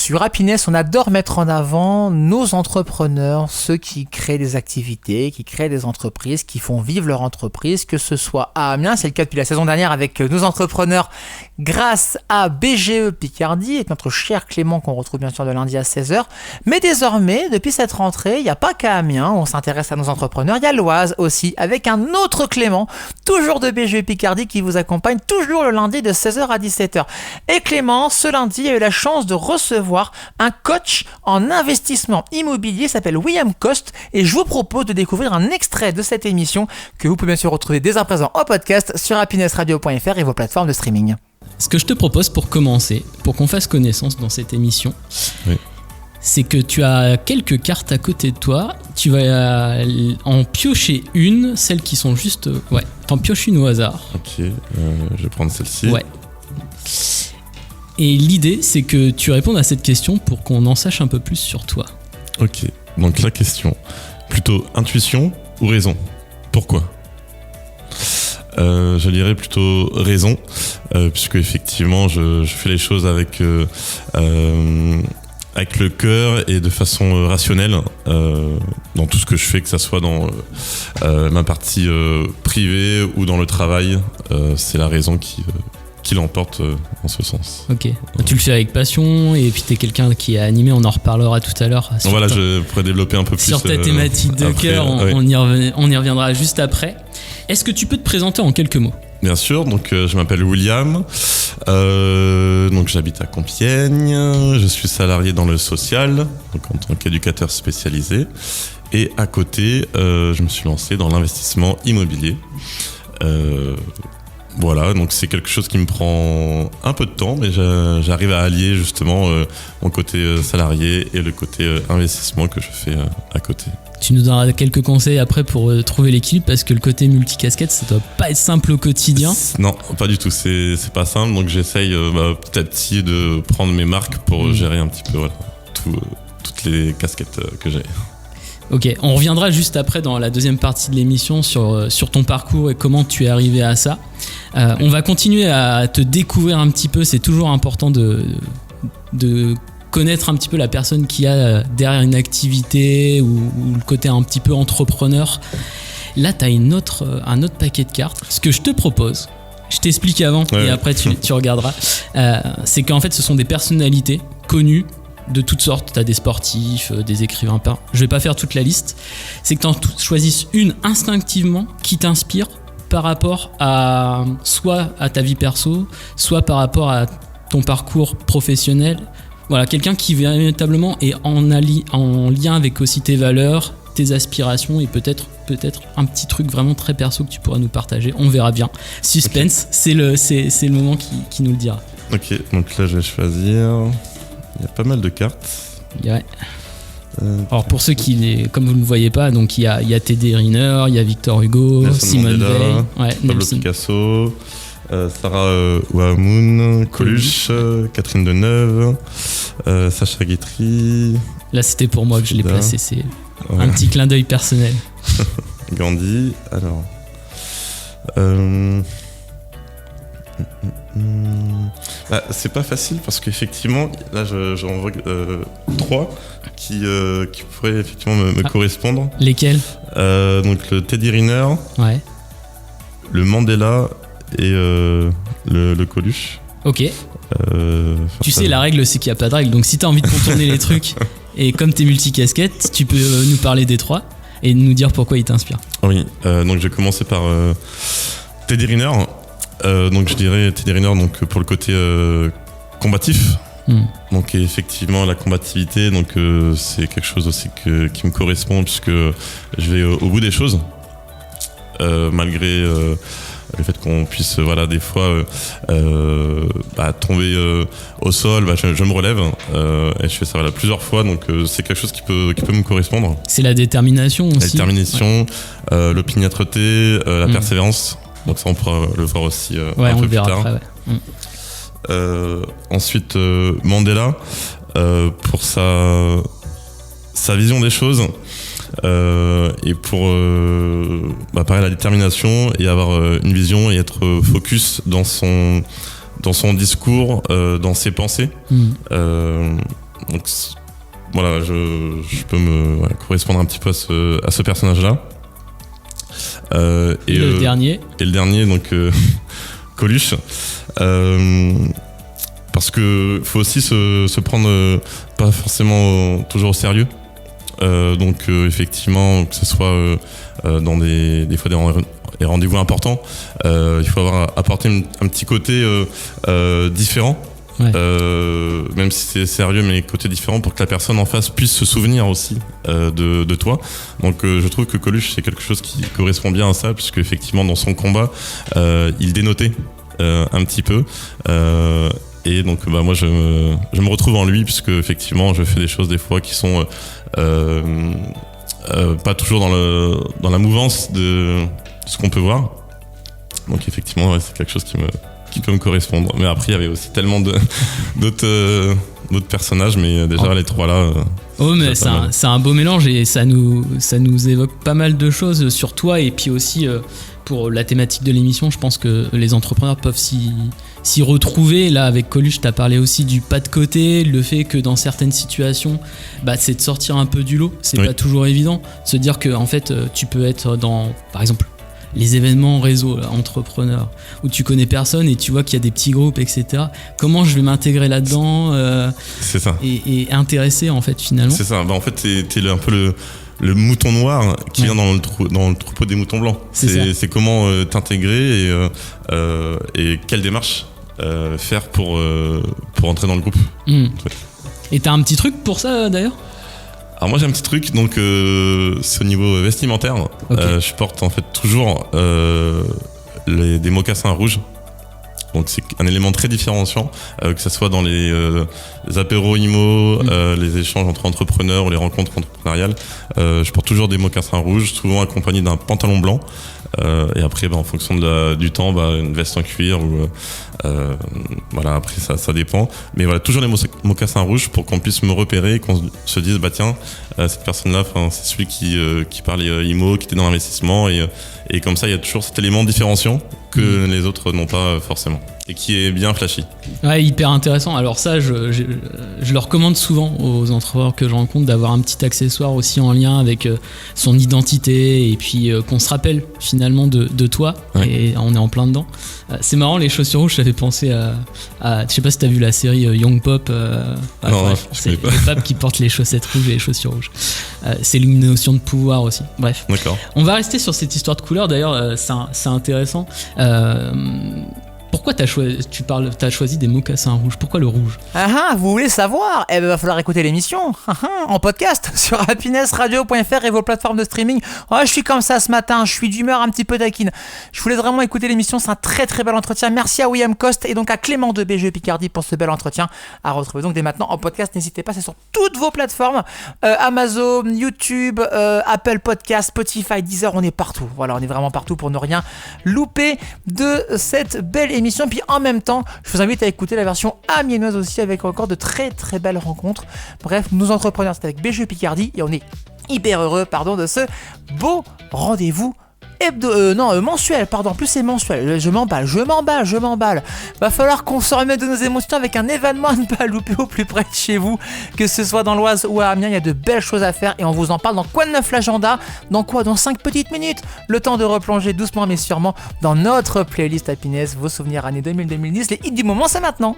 Sur Happiness, on adore mettre en avant nos entrepreneurs, ceux qui créent des activités, qui créent des entreprises, qui font vivre leur entreprise, que ce soit à Amiens, c'est le cas depuis la saison dernière avec nos entrepreneurs grâce à BGE Picardie et notre cher Clément qu'on retrouve bien sûr de lundi à 16h. Mais désormais, depuis cette rentrée, il n'y a pas qu'à Amiens, on s'intéresse à nos entrepreneurs, il y a l'Oise aussi avec un autre Clément, toujours de BGE Picardie qui vous accompagne toujours le lundi de 16h à 17h. Et Clément, ce lundi, a eu la chance de recevoir un coach en investissement immobilier, il s'appelle William Coste et je vous propose de découvrir un extrait de cette émission que vous pouvez bien sûr retrouver dès à présent en podcast sur happinessradio.fr et vos plateformes de streaming. Ce que je te propose pour commencer, pour qu'on fasse connaissance dans cette émission, c'est que tu as quelques cartes à côté de toi. Tu vas en piocher une, celles qui sont juste... Ouais, t'en pioches une au hasard. Ok, je vais prendre celle-ci. Ouais. Et l'idée, c'est que tu répondes à cette question pour qu'on en sache un peu plus sur toi. Ok, donc la question, plutôt intuition ou raison ? Pourquoi ? Je dirais plutôt raison, puisque effectivement je fais les choses avec le cœur et de façon rationnelle dans tout ce que je fais, que ça soit dans ma partie privée ou dans le travail, c'est la raison qui l'emporte en ce sens. Ok, tu le fais avec passion et puis t'es quelqu'un qui est animé, on en reparlera tout à l'heure. Voilà, je pourrais développer un peu plus sur ta thématique de après, cœur, on y reviendra juste après. Est-ce que tu peux te présenter en quelques mots ? Bien sûr, donc je m'appelle William, donc j'habite à Compiègne, je suis salarié dans le social, donc en tant qu'éducateur spécialisé, et à côté, je me suis lancé dans l'investissement immobilier. Voilà, donc c'est quelque chose qui me prend un peu de temps, mais j'arrive à allier justement mon côté salarié et le côté investissement que je fais à côté. Tu nous donneras quelques conseils après pour trouver l'équilibre, parce que le côté multicasquette, ça doit pas être simple au quotidien. Non, pas du tout, c'est pas simple, donc j'essaye petit à petit de prendre mes marques pour gérer un petit peu toutes les casquettes que j'ai. Ok, on reviendra juste après dans la deuxième partie de l'émission sur ton parcours et comment tu es arrivé à ça. On va continuer à te découvrir un petit peu, c'est toujours important de connaître un petit peu la personne qui a derrière une activité ou le côté un petit peu entrepreneur. Là, tu as un autre paquet de cartes. Ce que je te propose, je t'explique avant et après tu regarderas, c'est qu'en fait ce sont des personnalités connues de toutes sortes. Tu as des sportifs, des écrivains, je vais pas faire toute la liste. C'est que tu en choisisses une instinctivement qui t'inspire par rapport à soit à ta vie perso, soit par rapport à ton parcours professionnel. Voilà, quelqu'un qui véritablement est en lien avec aussi tes valeurs, tes aspirations et peut-être un petit truc vraiment très perso que tu pourras nous partager. On verra bien. Suspense, okay. C'est le moment qui nous le dira. Ok, donc là je vais choisir. Il y a pas mal de cartes. Ouais. Alors pour ceux comme vous ne le voyez pas, donc il y a Teddy Riner, il y a Victor Hugo, Nelson Simone Mandela, Veil, Pablo Picasso, Sarah Wahamoun, Coluche, Catherine Deneuve, Sacha Guitry. Là c'était pour moi que je l'ai placé, c'est un petit clin d'œil personnel. Gandhi, alors... c'est pas facile parce qu'effectivement là j'en vois 3 qui pourraient effectivement me correspondre. Lesquels ? Donc le Teddy Riner, le Mandela et le Coluche. Ok. Tu sais, la règle c'est qu'il n'y a pas de règle, donc si t'as envie de contourner les trucs et comme t'es multicasquette, tu peux nous parler des 3 et nous dire pourquoi ils t'inspirent. Oui, donc je vais commencer par Teddy Riner. Donc je dirais Teddy Riner donc pour le côté combatif. Donc effectivement la combativité, donc c'est quelque chose aussi qui me correspond puisque je vais au bout des choses malgré le fait qu'on puisse des fois tomber au sol, je me relève et je fais ça plusieurs fois, donc c'est quelque chose qui peut me correspondre. C'est la détermination aussi. La détermination, l'opiniâtreté, la persévérance. Donc ça on pourra le voir aussi un peu plus tard. Après, ensuite Mandela pour sa vision des choses et pour pareil, la détermination et avoir une vision et être focus dans son discours, dans ses pensées. Donc voilà, je peux me correspondre un petit peu à ce personnage-là. Et le dernier. Et le dernier, donc Coluche. Parce que faut aussi se prendre pas forcément toujours au sérieux. Donc effectivement, que ce soit dans des fois des rendez-vous importants, il faut apporter un petit côté différent. Ouais. Même si c'est sérieux, mais côté différent pour que la personne en face puisse se souvenir aussi de toi. Donc je trouve que Coluche, c'est quelque chose qui correspond bien à ça, puisque effectivement dans son combat il dénotait un petit peu, et donc moi je me retrouve en lui, puisque effectivement je fais des choses des fois qui sont pas toujours dans la mouvance de ce qu'on peut voir. Donc effectivement c'est quelque chose qui peut me correspondre. Mais après, il y avait aussi tellement d'autres personnages, mais déjà les trois là. Oh, mais c'est un beau mélange et ça nous évoque pas mal de choses sur toi, et puis aussi pour la thématique de l'émission, je pense que les entrepreneurs peuvent s'y retrouver. Là, avec Coluche, tu as parlé aussi du pas de côté, le fait que dans certaines situations, c'est de sortir un peu du lot. C'est pas toujours évident. De se dire que, en fait, tu peux être dans, par exemple, les événements réseau entrepreneurs où tu connais personne et tu vois qu'il y a des petits groupes, etc. Comment je vais m'intégrer là-dedans c'est ça. Et intéresser en fait finalement. C'est ça. En fait, t'es un peu le mouton noir qui vient dans le troupeau des moutons blancs. C'est comment t'intégrer et quelle démarche faire pour entrer dans le groupe. Et t'as un petit truc pour ça d'ailleurs? Alors moi j'ai un petit truc, donc c'est au niveau vestimentaire. Okay. Je porte en fait toujours des mocassins rouges. Donc c'est un élément très différenciant, que ce soit dans les apéros IMO, les échanges entre entrepreneurs ou les rencontres entrepreneuriales. Je porte toujours des mocassins rouges, souvent accompagnés d'un pantalon blanc. Et après, en fonction du temps, une veste en cuir ou voilà. Après, ça dépend. Mais voilà, toujours les mocassins rouges pour qu'on puisse me repérer et qu'on se dise, tiens, cette personne-là, c'est celui qui parle IMO, qui était dans l'investissement, et comme ça, il y a toujours cet élément différenciant que les autres n'ont pas forcément, et qui est bien flashy. Ouais, hyper intéressant. Alors ça, je le recommande souvent aux entrepreneurs que je rencontre d'avoir un petit accessoire aussi en lien avec son identité, et puis qu'on se rappelle finalement de toi. Ouais. Et on est en plein dedans. C'est marrant, les chaussures rouges, ça fait penser à je sais pas si t'as vu la série Young Pop. Non, bref, c'est le pape qui porte les chaussettes rouges et les chaussures rouges. C'est une notion de pouvoir aussi. Bref. D'accord. On va rester sur cette histoire de couleur. D'ailleurs, c'est intéressant. Pourquoi t'as choisi des mocassins rouges? Pourquoi le rouge? Vous voulez savoir? Va falloir écouter l'émission en podcast sur happinessradio.fr et vos plateformes de streaming. Je suis comme ça ce matin, je suis d'humeur un petit peu taquine. Je voulais vraiment écouter l'émission, c'est un très très bel entretien. Merci à William Coste et donc à Clément de BGE Picardie pour ce bel entretien à retrouver donc dès maintenant en podcast. N'hésitez pas, c'est sur toutes vos plateformes, Amazon, YouTube, Apple Podcast, Spotify, Deezer, on est partout. Voilà, on est vraiment partout pour ne rien louper de cette belle émission. Puis en même temps, je vous invite à écouter la version amiénoise aussi, avec encore de très très belles rencontres. Bref, nos entrepreneurs, c'est avec BGE Picardie et on est hyper heureux de ce beau rendez-vous mensuel, en plus c'est mensuel, je m'emballe. Va falloir qu'on se remette de nos émotions avec un événement à ne pas louper au plus près de chez vous, que ce soit dans l'Oise ou à Amiens. Il y a de belles choses à faire et on vous en parle dans Quoi de neuf l'agenda, dans 5 petites minutes, le temps de replonger doucement mais sûrement dans notre playlist Happiness, vos souvenirs années 2000-2010, les hits du moment, c'est maintenant.